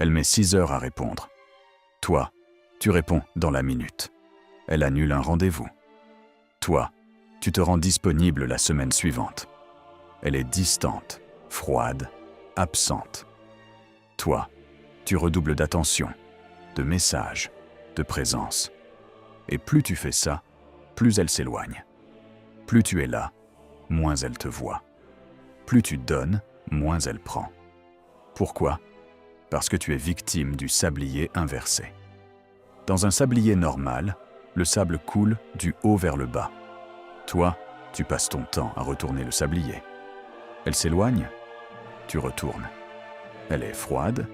Elle met 6 heures à répondre. Toi, tu réponds dans la minute. Elle annule un rendez-vous. Toi, tu te rends disponible la semaine suivante. Elle est distante, froide, absente. Toi, tu redoubles d'attention, de messages, de présence. Et plus tu fais ça, plus elle s'éloigne. Plus tu es là, moins elle te voit. Plus tu donnes, moins elle prend. Pourquoi ? Parce que tu es victime du sablier inversé. Dans un sablier normal, le sable coule du haut vers le bas. Toi, tu passes ton temps à retourner le sablier. Elle s'éloigne, tu retournes. Elle est froide,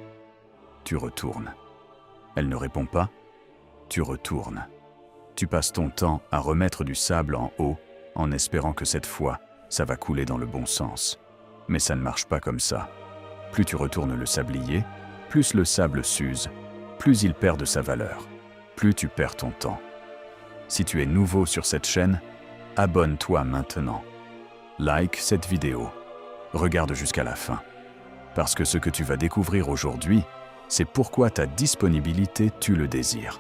tu retournes. Elle ne répond pas, tu retournes. Tu passes ton temps à remettre du sable en haut en espérant que cette fois, ça va couler dans le bon sens. Mais ça ne marche pas comme ça. Plus tu retournes le sablier, plus le sable s'use, plus il perd de sa valeur, plus tu perds ton temps. Si tu es nouveau sur cette chaîne, abonne-toi maintenant. Like cette vidéo. Regarde jusqu'à la fin. Parce que ce que tu vas découvrir aujourd'hui, c'est pourquoi ta disponibilité tue le désir.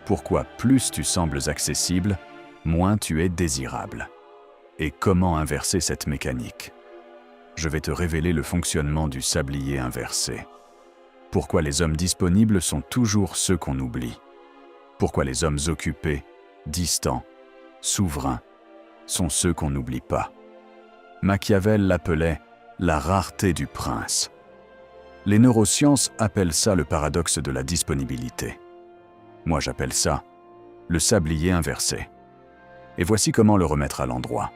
Pourquoi plus tu sembles accessible, moins tu es désirable. Et comment inverser cette mécanique. Je vais te révéler le fonctionnement du sablier inversé. Pourquoi les hommes disponibles sont toujours ceux qu'on oublie. Pourquoi les hommes occupés, distants, souverains, sont ceux qu'on n'oublie pas. Machiavel l'appelait la rareté du prince. Les neurosciences appellent ça le paradoxe de la disponibilité. Moi j'appelle ça le sablier inversé. Et voici comment le remettre à l'endroit.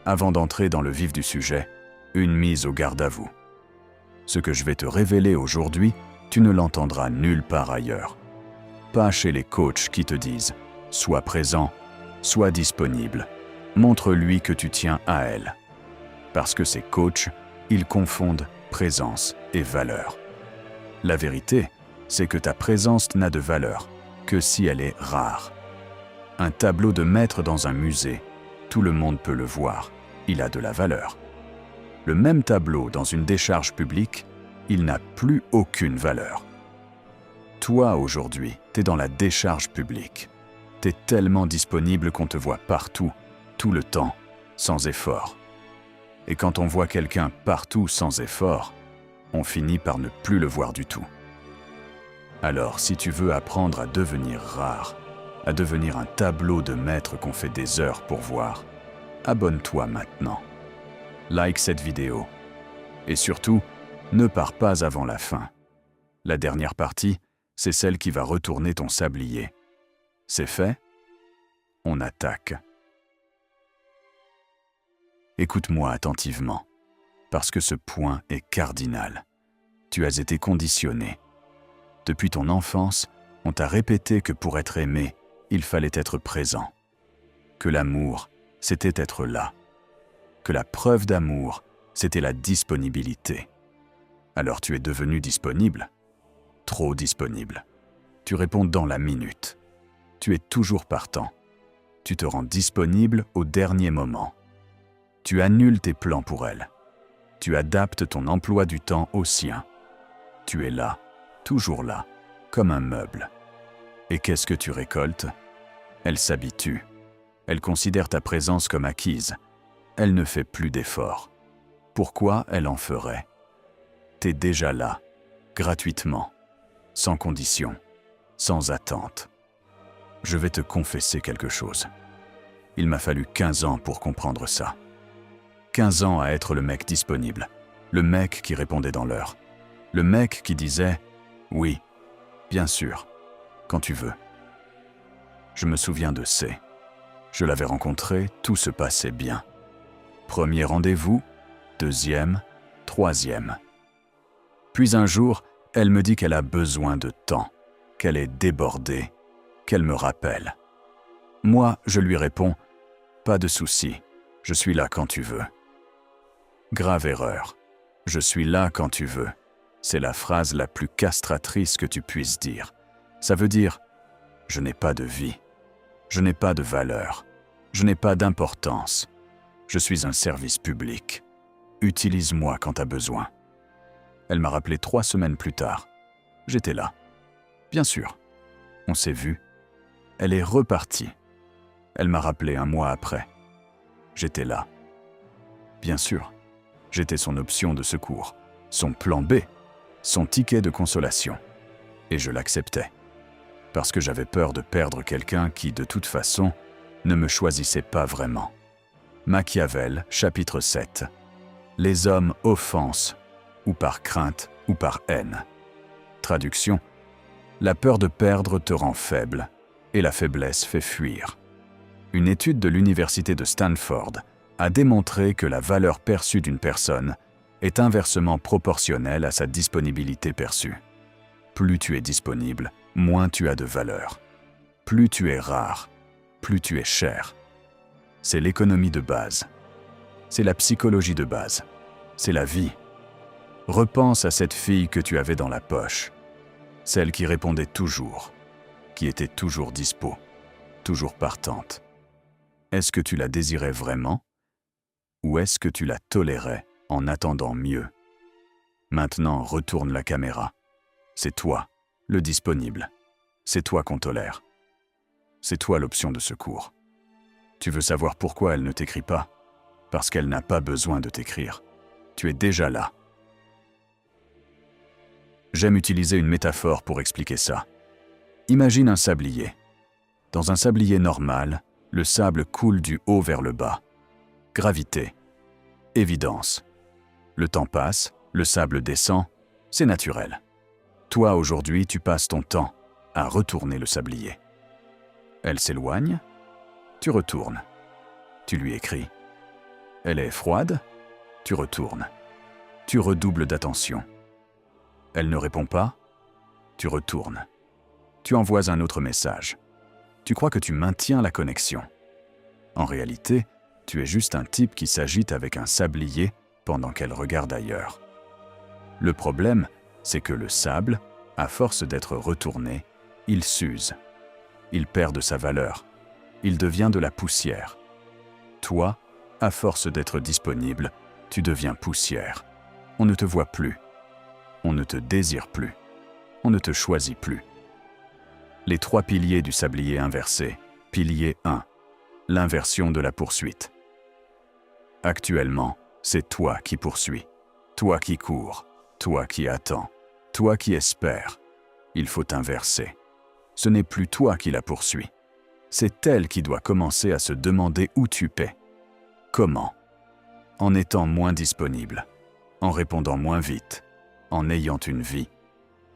Avant d'entrer dans le vif du sujet, une mise au garde à vous. Ce que je vais te révéler aujourd'hui, tu ne l'entendras nulle part ailleurs. Pas chez les coachs qui te disent « sois présent, sois disponible, montre-lui que tu tiens à elle ». Parce que ces coachs, ils confondent présence et valeur. La vérité, c'est que ta présence n'a de valeur que si elle est rare. Un tableau de maître dans un musée, tout le monde peut le voir, il a de la valeur. Le même tableau dans une décharge publique, il n'a plus aucune valeur. Toi, aujourd'hui, t'es dans la décharge publique. T'es tellement disponible qu'on te voit partout, tout le temps, sans effort. Et quand on voit quelqu'un partout sans effort, on finit par ne plus le voir du tout. Alors, si tu veux apprendre à devenir rare, à devenir un tableau de maître qu'on fait des heures pour voir, abonne-toi maintenant. Like cette vidéo. Et surtout, ne pars pas avant la fin. La dernière partie, c'est celle qui va retourner ton sablier. C'est fait ? On attaque. Écoute-moi attentivement, parce que ce point est cardinal. Tu as été conditionné. Depuis ton enfance, on t'a répété que pour être aimé, il fallait être présent. Que l'amour, c'était être là. Que la preuve d'amour, c'était la disponibilité. Alors tu es devenu disponible. Trop disponible. Tu réponds dans la minute. Tu es toujours partant. Tu te rends disponible au dernier moment. Tu annules tes plans pour elle. Tu adaptes ton emploi du temps au sien. Tu es là, toujours là, comme un meuble. Et qu'est-ce que tu récoltes ? Elle s'habitue. Elle considère ta présence comme acquise. Elle ne fait plus d'efforts. Pourquoi elle en ferait ? T'es déjà là, gratuitement, sans condition, sans attente. Je vais te confesser quelque chose. Il m'a fallu 15 ans pour comprendre ça. 15 ans à être le mec disponible, le mec qui répondait dans l'heure, le mec qui disait « oui, bien sûr, quand tu veux ». Je me souviens de C. Je l'avais rencontré, tout se passait bien. Premier rendez-vous, deuxième, troisième. Puis un jour, elle me dit qu'elle a besoin de temps, qu'elle est débordée, qu'elle me rappelle. Moi, je lui réponds « pas de souci, je suis là quand tu veux ». Grave erreur. Je suis là quand tu veux. C'est la phrase la plus castratrice que tu puisses dire. Ça veut dire « je n'ai pas de vie, je n'ai pas de valeur, je n'ai pas d'importance, je suis un service public. Utilise-moi quand tu as besoin ». Elle m'a rappelé 3 semaines plus tard. J'étais là. Bien sûr. On s'est vu. Elle est repartie. Elle m'a rappelé 1 mois après. J'étais là. Bien sûr. J'étais son option de secours, son plan B, son ticket de consolation. Et je l'acceptais. Parce que j'avais peur de perdre quelqu'un qui, de toute façon, ne me choisissait pas vraiment. Machiavel, chapitre 7. Les hommes offensent, ou par crainte, ou par haine. Traduction. La peur de perdre te rend faible, et la faiblesse fait fuir. Une étude de l'université de Stanford a démontré que la valeur perçue d'une personne est inversement proportionnelle à sa disponibilité perçue. Plus tu es disponible, moins tu as de valeur. Plus tu es rare, plus tu es cher. C'est l'économie de base. C'est la psychologie de base. C'est la vie. Repense à cette fille que tu avais dans la poche. Celle qui répondait toujours, qui était toujours dispo, toujours partante. Est-ce que tu la désirais vraiment? Ou est-ce que tu la tolérais en attendant mieux? Maintenant, retourne la caméra. C'est toi, le disponible. C'est toi qu'on tolère. C'est toi l'option de secours. Tu veux savoir pourquoi elle ne t'écrit pas? Parce qu'elle n'a pas besoin de t'écrire. Tu es déjà là. J'aime utiliser une métaphore pour expliquer ça. Imagine un sablier. Dans un sablier normal, le sable coule du haut vers le bas. Gravité. Évidence. Le temps passe, le sable descend, c'est naturel. Toi, aujourd'hui, tu passes ton temps à retourner le sablier. Elle s'éloigne, tu retournes. Tu lui écris. Elle est froide, tu retournes. Tu redoubles d'attention. Elle ne répond pas, tu retournes. Tu envoies un autre message. Tu crois que tu maintiens la connexion. En réalité, tu es juste un type qui s'agite avec un sablier pendant qu'elle regarde ailleurs. Le problème, c'est que le sable, à force d'être retourné, il s'use. Il perd de sa valeur. Il devient de la poussière. Toi, à force d'être disponible, tu deviens poussière. On ne te voit plus. On ne te désire plus. On ne te choisit plus. Les 3 piliers du sablier inversé. Pilier 1. L'inversion de la poursuite. Actuellement, c'est toi qui poursuis. Toi qui cours. Toi qui attends. Toi qui espères. Il faut inverser. Ce n'est plus toi qui la poursuis. C'est elle qui doit commencer à se demander où tu paies. Comment? En étant moins disponible. En répondant moins vite. En ayant une vie.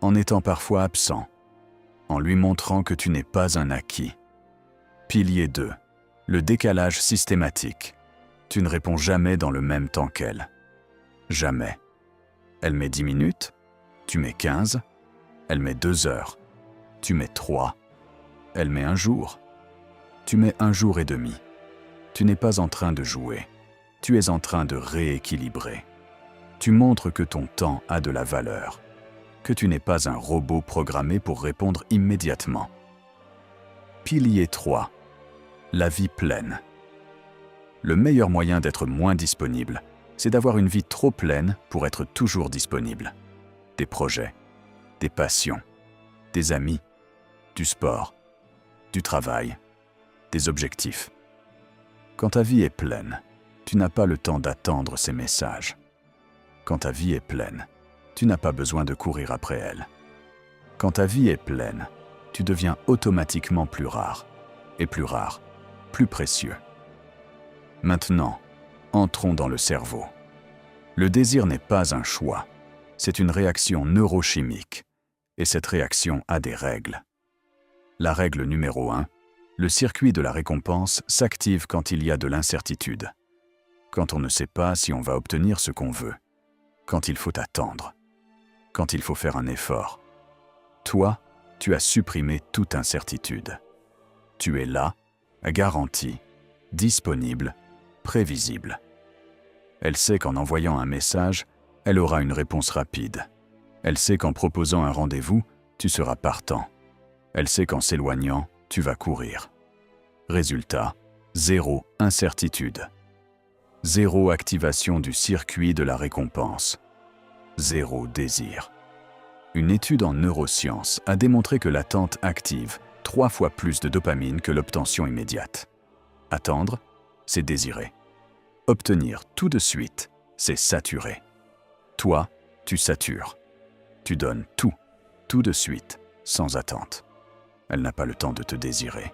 En étant parfois absent. En lui montrant que tu n'es pas un acquis. Pilier 2. Le décalage systématique. Tu ne réponds jamais dans le même temps qu'elle. Jamais. Elle met 10 minutes, tu mets 15. Elle met 2 heures, tu mets 3. Elle met 1 jour, tu mets 1 jour et demi. Tu n'es pas en train de jouer, tu es en train de rééquilibrer. Tu montres que ton temps a de la valeur, que tu n'es pas un robot programmé pour répondre immédiatement. Pilier 3. La vie pleine. Le meilleur moyen d'être moins disponible, c'est d'avoir une vie trop pleine pour être toujours disponible. Des projets, des passions, des amis, du sport, du travail, des objectifs. Quand ta vie est pleine, tu n'as pas le temps d'attendre ces messages. Quand ta vie est pleine, tu n'as pas besoin de courir après elle. Quand ta vie est pleine, tu deviens automatiquement plus rare, plus précieux. Maintenant, entrons dans le cerveau. Le désir n'est pas un choix, c'est une réaction neurochimique, et cette réaction a des règles. La règle numéro 1, le circuit de la récompense s'active quand il y a de l'incertitude, quand on ne sait pas si on va obtenir ce qu'on veut, quand il faut attendre, quand il faut faire un effort. Toi, tu as supprimé toute incertitude. Tu es là, garanti, disponible, prévisible. Elle sait qu'en envoyant un message, elle aura une réponse rapide. Elle sait qu'en proposant un rendez-vous, tu seras partant. Elle sait qu'en s'éloignant, tu vas courir. Résultat, 0 incertitude. 0 activation du circuit de la récompense. zéro désir. Une étude en neurosciences a démontré que l'attente active 3 fois plus de dopamine que l'obtention immédiate. Attendre, c'est désirer. Obtenir tout de suite, c'est saturer. Toi, tu satures. Tu donnes tout de suite, sans attente. Elle n'a pas le temps de te désirer.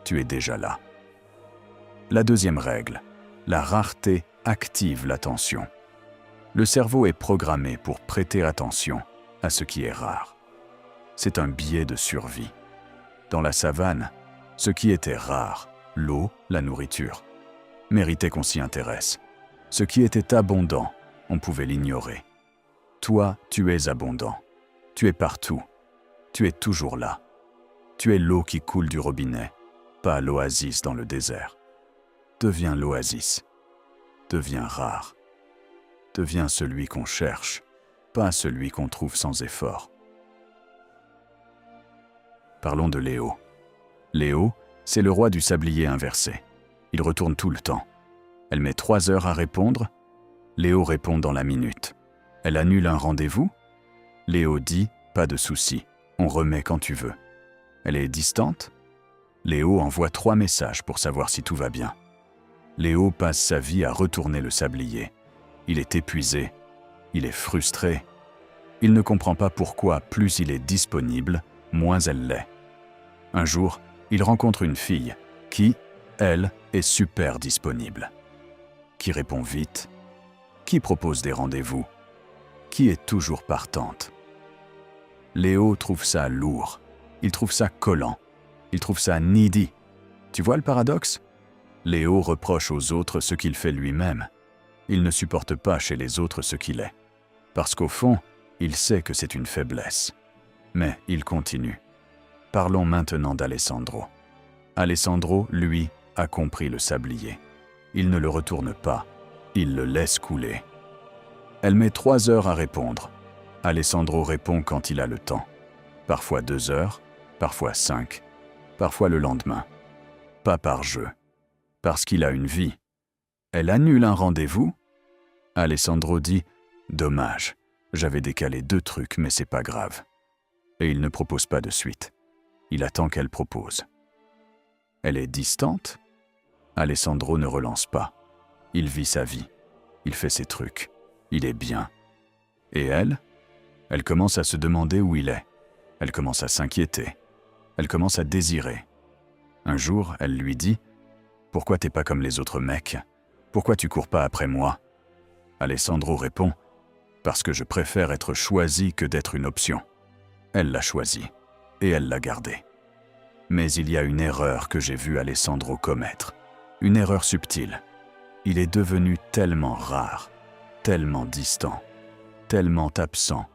Tu es déjà là. La deuxième règle, la rareté active l'attention. Le cerveau est programmé pour prêter attention à ce qui est rare. C'est un biais de survie. Dans la savane, ce qui était rare, l'eau, la nourriture, méritait qu'on s'y intéresse. Ce qui était abondant, on pouvait l'ignorer. Toi, tu es abondant. Tu es partout. Tu es toujours là. Tu es l'eau qui coule du robinet, pas l'oasis dans le désert. Deviens l'oasis. Deviens rare. Deviens celui qu'on cherche, pas celui qu'on trouve sans effort. Parlons de Léo. Léo, c'est le roi du sablier inversé. Il retourne tout le temps. Elle met 3 heures à répondre. Léo répond dans la minute. Elle annule un rendez-vous. Léo dit « pas de souci, on remet quand tu veux ». Elle est distante. Léo envoie 3 messages pour savoir si tout va bien. Léo passe sa vie à retourner le sablier. Il est épuisé. Il est frustré. Il ne comprend pas pourquoi plus il est disponible, moins elle l'est. Un jour, il rencontre une fille qui, elle, est super disponible. Qui répond vite. Qui propose des rendez-vous. Qui est toujours partante. Léo trouve ça lourd. Il trouve ça collant. Il trouve ça needy. Tu vois le paradoxe? Léo reproche aux autres ce qu'il fait lui-même. Il ne supporte pas chez les autres ce qu'il est. Parce qu'au fond, il sait que c'est une faiblesse. Mais il continue. Parlons maintenant d'Alessandro. Alessandro, lui, a compris le sablier. Il ne le retourne pas. Il le laisse couler. Elle met 3 heures à répondre. Alessandro répond quand il a le temps. Parfois 2 heures, parfois 5, parfois le lendemain. Pas par jeu. Parce qu'il a une vie. Elle annule un rendez-vous. Alessandro dit « Dommage, j'avais décalé 2 trucs, mais c'est pas grave. » Et il ne propose pas de suite. Il attend qu'elle propose. Elle est distante. Alessandro ne relance pas. Il vit sa vie. Il fait ses trucs. Il est bien. Et elle? Elle commence à se demander où il est. Elle commence à s'inquiéter. Elle commence à désirer. Un jour, elle lui dit « Pourquoi t'es pas comme les autres mecs? Pourquoi tu cours pas après moi ?» Alessandro répond « Parce que je préfère être choisi que d'être une option. » Elle l'a choisi, et elle l'a gardé. Mais il y a une erreur que j'ai vu Alessandro commettre. Une erreur subtile. Il est devenu tellement rare, tellement distant, tellement absent,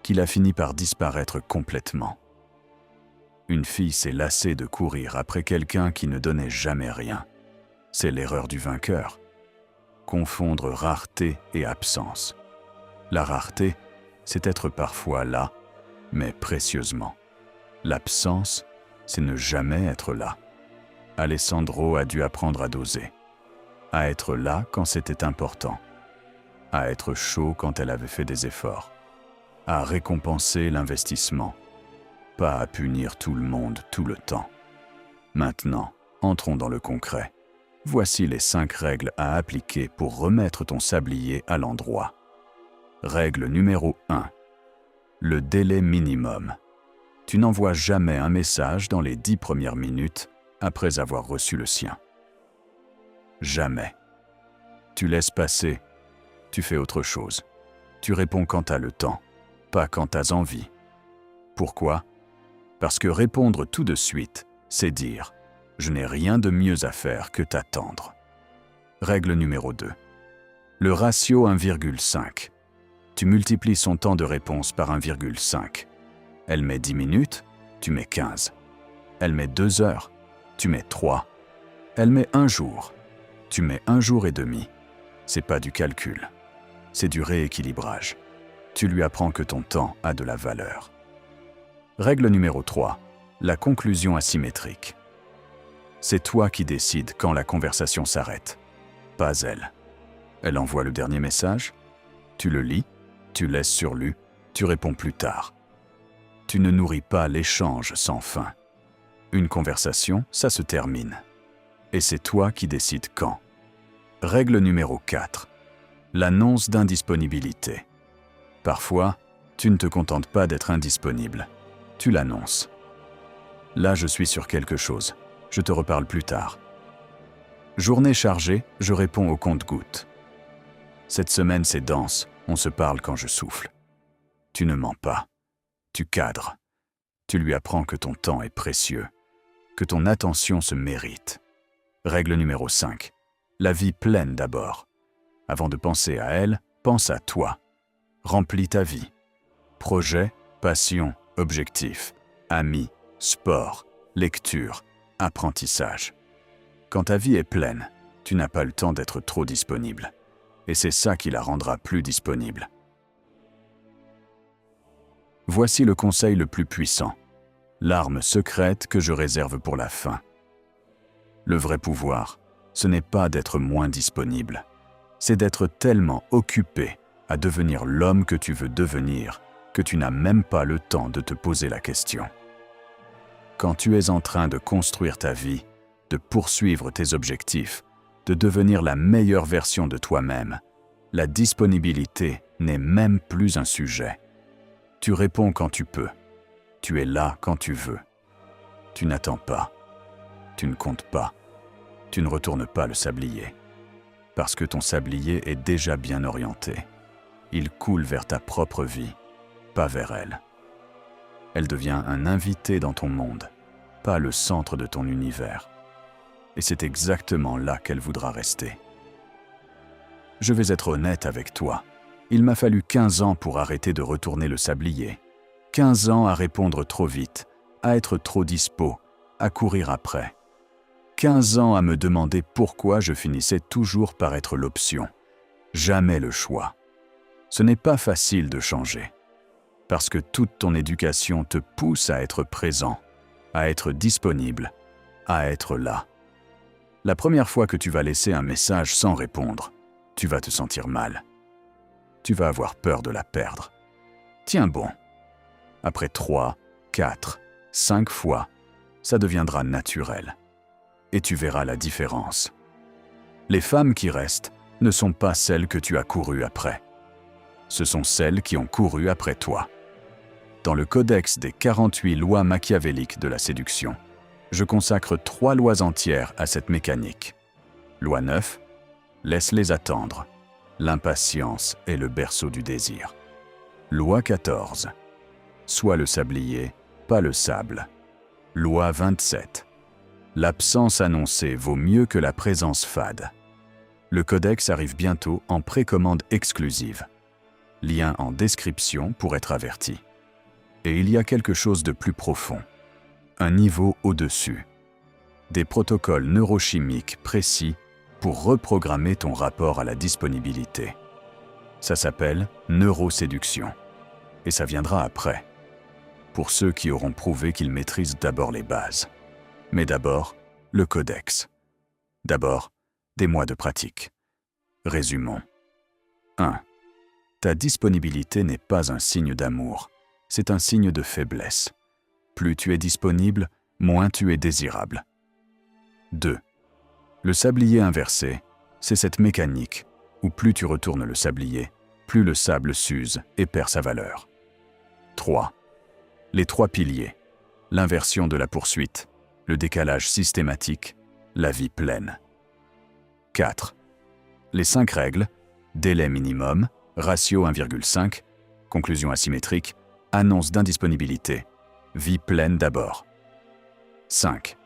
qu'il a fini par disparaître complètement. Une fille s'est lassée de courir après quelqu'un qui ne donnait jamais rien. C'est l'erreur du vainqueur. Confondre rareté et absence. La rareté, c'est être parfois là, mais précieusement. L'absence, c'est ne jamais être là. Alessandro a dû apprendre à doser. À être là quand c'était important. À être chaud quand elle avait fait des efforts. À récompenser l'investissement. Pas à punir tout le monde tout le temps. Maintenant, entrons dans le concret. Voici les 5 règles à appliquer pour remettre ton sablier à l'endroit. Règle numéro 1. Le délai minimum. Tu n'envoies jamais un message dans les 10 premières minutes après avoir reçu le sien. Jamais. Tu laisses passer, tu fais autre chose. Tu réponds quand t'as le temps, pas quand t'as envie. Pourquoi? Parce que répondre tout de suite, c'est dire « Je n'ai rien de mieux à faire que t'attendre ». Règle numéro 2. Le ratio 1,5. Tu multiplies son temps de réponse par 1,5. Elle met 10 minutes, tu mets 15. Elle met 2 heures, tu mets 3. Elle met 1 jour, tu mets 1 jour et demi. C'est pas du calcul, c'est du rééquilibrage. Tu lui apprends que ton temps a de la valeur. Règle numéro 3. La conclusion asymétrique. C'est toi qui décides quand la conversation s'arrête, pas elle. Elle envoie le dernier message, tu le lis, Tu laisses sur lu, tu réponds plus tard. Tu ne nourris pas l'échange sans fin. Une conversation, ça se termine. Et c'est toi qui décides quand. Règle numéro 4. L'annonce d'indisponibilité. Parfois, tu ne te contentes pas d'être indisponible. Tu l'annonces. Là, je suis sur quelque chose. Je te reparle plus tard. Journée chargée, je réponds au compte-gouttes. Cette semaine, c'est dense. On se parle quand je souffle. Tu ne mens pas. Tu cadres. Tu lui apprends que ton temps est précieux, que ton attention se mérite. Règle numéro 5. La vie pleine d'abord. Avant de penser à elle, pense à toi. Remplis ta vie. Projet, passion, objectifs, amis, sport, lecture, apprentissage. Quand ta vie est pleine, tu n'as pas le temps d'être trop disponible. Et c'est ça qui la rendra plus disponible. Voici le conseil le plus puissant, l'arme secrète que je réserve pour la fin. Le vrai pouvoir, ce n'est pas d'être moins disponible, c'est d'être tellement occupé à devenir l'homme que tu veux devenir que tu n'as même pas le temps de te poser la question. Quand tu es en train de construire ta vie, de poursuivre tes objectifs, de devenir la meilleure version de toi-même, la disponibilité n'est même plus un sujet. Tu réponds quand tu peux. Tu es là quand tu veux. Tu n'attends pas. Tu ne comptes pas. Tu ne retournes pas le sablier. Parce que ton sablier est déjà bien orienté. Il coule vers ta propre vie, pas vers elle. Elle devient un invité dans ton monde, pas le centre de ton univers. Et c'est exactement là qu'elle voudra rester. Je vais être honnête avec toi. Il m'a fallu 15 ans pour arrêter de retourner le sablier. 15 ans à répondre trop vite, à être trop dispo, à courir après. 15 ans à me demander pourquoi je finissais toujours par être l'option, jamais le choix. Ce n'est pas facile de changer, parce que toute ton éducation te pousse à être présent, à être disponible, à être là. La première fois que tu vas laisser un message sans répondre, tu vas te sentir mal. Tu vas avoir peur de la perdre. Tiens bon. Après 3, 4, 5 fois, ça deviendra naturel. Et tu verras la différence. Les femmes qui restent ne sont pas celles que tu as courues après. Ce sont celles qui ont couru après toi. Dans le codex des 48 lois machiavéliques de la séduction, je consacre 3 lois entières à cette mécanique. Loi 9, laisse-les attendre. L'impatience est le berceau du désir. Loi 14. Sois le sablier, pas le sable. Loi 27. L'absence annoncée vaut mieux que la présence fade. Le codex arrive bientôt en précommande exclusive. Lien en description pour être averti. Et il y a quelque chose de plus profond. Un niveau au-dessus. Des protocoles neurochimiques précis pour reprogrammer ton rapport à la disponibilité. Ça s'appelle neuroséduction. Et ça viendra après. Pour ceux qui auront prouvé qu'ils maîtrisent d'abord les bases. Mais d'abord, le codex. D'abord, des mois de pratique. Résumons. 1. Ta disponibilité n'est pas un signe d'amour, c'est un signe de faiblesse. Plus tu es disponible, moins tu es désirable. 2. Le sablier inversé, c'est cette mécanique où plus tu retournes le sablier, plus le sable s'use et perd sa valeur. 3. Les 3 piliers, l'inversion de la poursuite, le décalage systématique, la vie pleine. 4. Les 5 règles, délai minimum, ratio 1,5, conclusion asymétrique, annonce d'indisponibilité, vie pleine d'abord. 5.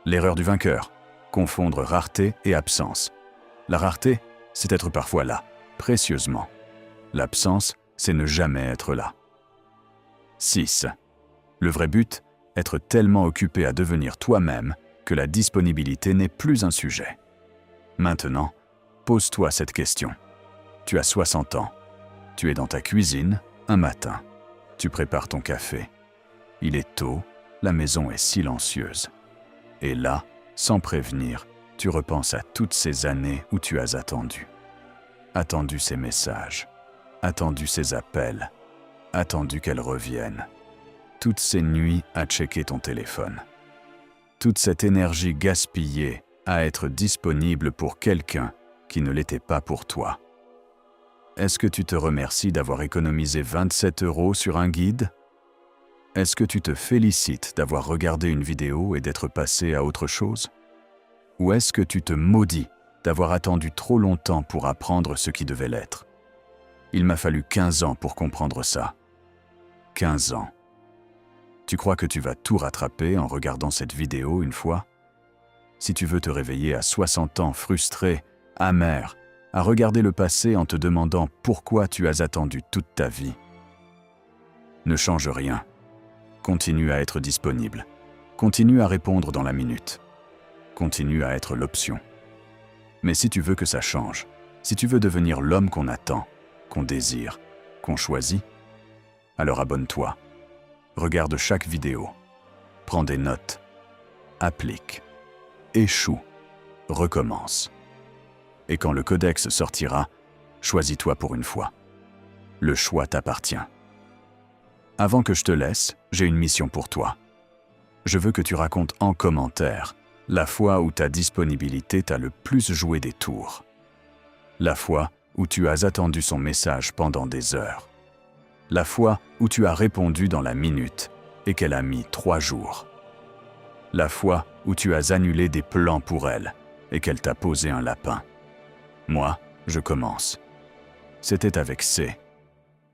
L'erreur du vainqueur. Confondre rareté et absence. La rareté, c'est être parfois là, précieusement. L'absence, c'est ne jamais être là. 6. Le vrai but, être tellement occupé à devenir toi-même que la disponibilité n'est plus un sujet. Maintenant, pose-toi cette question. Tu as 60 ans. Tu es dans ta cuisine, un matin. Tu prépares ton café. Il est tôt, la maison est silencieuse. Et là, sans prévenir, tu repenses à toutes ces années où tu as attendu. Attendu ces messages. attendu ses appels, attendu qu'elle revienne. Toutes ces nuits à checker ton téléphone. Toute cette énergie gaspillée à être disponible pour quelqu'un qui ne l'était pas pour toi. Est-ce que tu te remercies d'avoir économisé 27 € sur un guide? Est-ce que tu te félicites d'avoir regardé une vidéo et d'être passé à autre chose? Ou est-ce que tu te maudis d'avoir attendu trop longtemps pour apprendre ce qui devait l'être? Il m'a fallu 15 ans pour comprendre ça. 15 ans. Tu crois que tu vas tout rattraper en regardant cette vidéo une fois? Si tu veux te réveiller à 60 ans frustré, amer, à regarder le passé en te demandant pourquoi tu as attendu toute ta vie. Ne change rien. Continue à être disponible. Continue à répondre dans la minute. Continue à être l'option. Mais si tu veux que ça change, si tu veux devenir l'homme qu'on attend, qu'on désire, qu'on choisit, alors abonne-toi. Regarde chaque vidéo. Prends des notes. Applique. Échoue. Recommence. Et quand le codex sortira, choisis-toi pour une fois. Le choix t'appartient. Avant que je te laisse, j'ai une mission pour toi. Je veux que tu racontes en commentaire la fois où ta disponibilité t'a le plus joué des tours. La fois où tu as attendu son message pendant des heures. La fois où tu as répondu dans la minute et qu'elle a mis 3 jours. La fois où tu as annulé des plans pour elle et qu'elle t'a posé un lapin. Moi, je commence. C'était avec C.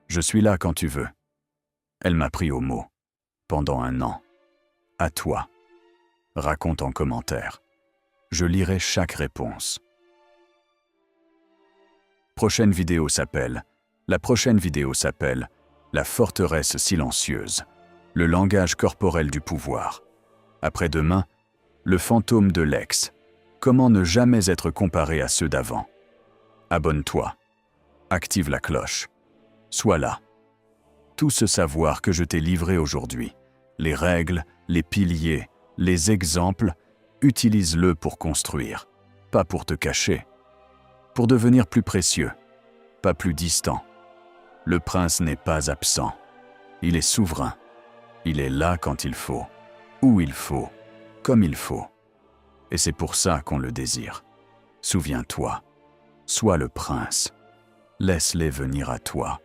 Je suis là quand tu veux. Elle m'a pris au mot. Pendant 1 an. À toi. Raconte en commentaire. Je lirai chaque réponse. La prochaine vidéo s'appelle La forteresse silencieuse. Le langage corporel du pouvoir. Après-demain, le fantôme de l'ex. Comment ne jamais être comparé à ceux d'avant. Abonne-toi. Active la cloche. Sois là. Tout ce savoir que je t'ai livré aujourd'hui, les règles, les piliers, les exemples, utilise-le pour construire, pas pour te cacher. Pour devenir plus précieux, pas plus distant. Le prince n'est pas absent. Il est souverain. Il est là quand il faut, où il faut, comme il faut. Et c'est pour ça qu'on le désire. Souviens-toi, sois le prince. Laisse-les venir à toi.